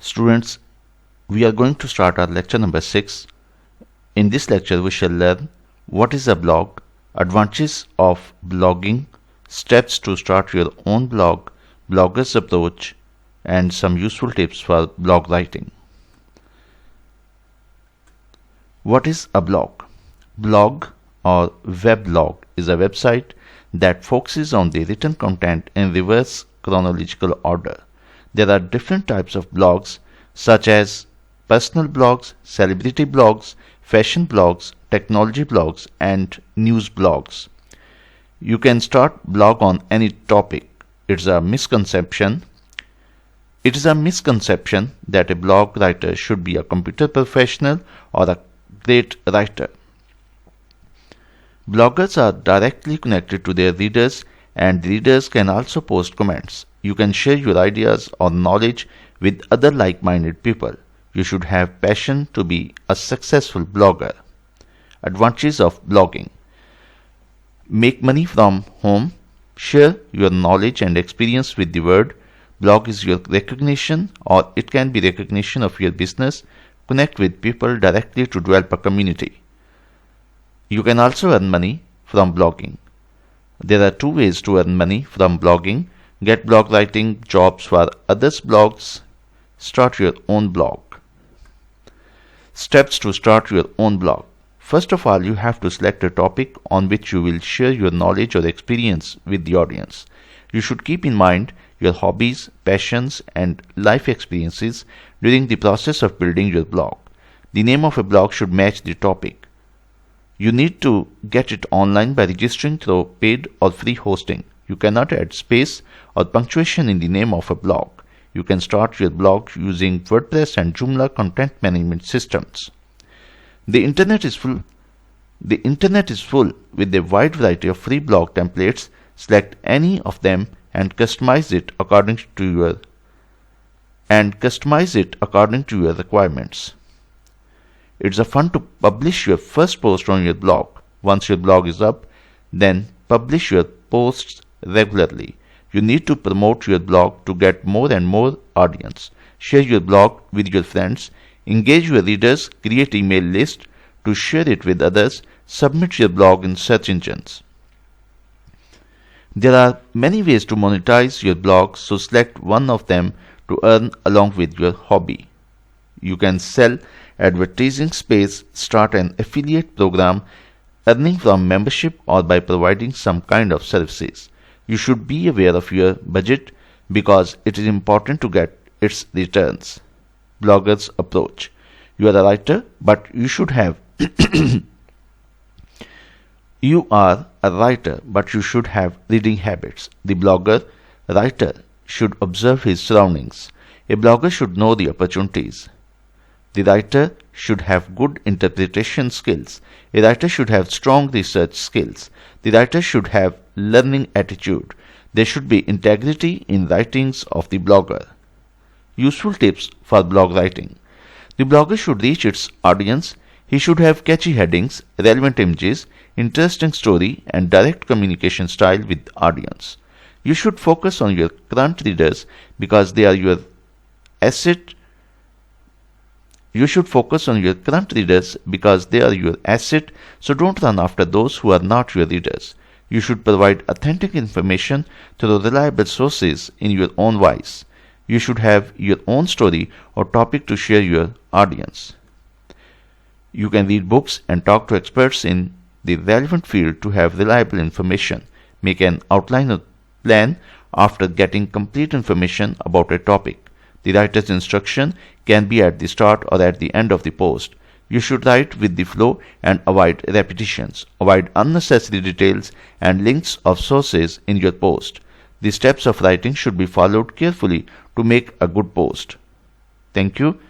Students, we are going to start our lecture number 6. In this lecture, we shall learn what is a blog, advantages of blogging, steps to start your own blog, blogger's approach, and some useful tips for blog writing. What is a blog? Blog or weblog is a website that focuses on the written content in reverse chronological order. There are different types of blogs such as personal blogs, celebrity blogs, fashion blogs, technology blogs, and news blogs. You can start blog on any topic. It is a misconception that a blog writer should be a computer professional or a great writer. Bloggers are directly connected to their readers, and readers can also post comments. You can share your ideas or knowledge with other like-minded people. You should have passion to be a successful blogger. Advantages of blogging: make money from home, share your knowledge and experience with the world. Blog is your recognition, or it can be recognition of your business. Connect with people directly to develop a community. You can also earn money from blogging. There are two ways to earn money from blogging: get blog writing jobs for others' blogs, start your own blog. Steps to start your own blog. First of all, you have to select a topic on which you will share your knowledge or experience with the audience. You should keep in mind your hobbies, passions, and life experiences during the process of building your blog. The name of a blog should match the topic. You need to get it online by registering through paid or free hosting. You cannot add space or punctuation in the name of a blog. You can start your blog using WordPress and Joomla content management systems. The internet is full with a wide variety of free blog templates. Select any of them and customize it according to your requirements. It's fun to publish your first post on your blog. Once your blog is up, then publish your posts regularly. You need to promote your blog to get more and more audience. Share your blog with your friends. Engage your readers. Create email list to share it with others. Submit your blog in search engines. There are many ways to monetize your blog, so select one of them to earn along with your hobby. You can sell advertising space, start an affiliate program, earning from membership, or by providing some kind of services. You should be aware of your budget because it is important to get its returns. Blogger's approach. You are a writer, but you should have reading habits. The writer should observe his surroundings. A blogger should know the opportunities. The writer should have good interpretation skills. A writer should have strong research skills. The writer should have learning attitude. There should be integrity in writings of the blogger. Useful tips for blog writing. The blogger should reach its audience. He should have catchy headings, relevant images, interesting story, and direct communication style with the audience. You should focus on your current readers because they are your asset. So don't run after those who are not your readers. You should provide authentic information through reliable sources in your own voice. You should have your own story or topic to share your audience. You can read books and talk to experts in the relevant field to have reliable information. Make an outline or plan after getting complete information about a topic. The writer's instruction can be at the start or at the end of the post. You should write with the flow and avoid repetitions. Avoid unnecessary details and links of sources in your post. The steps of writing should be followed carefully to make a good post. Thank you.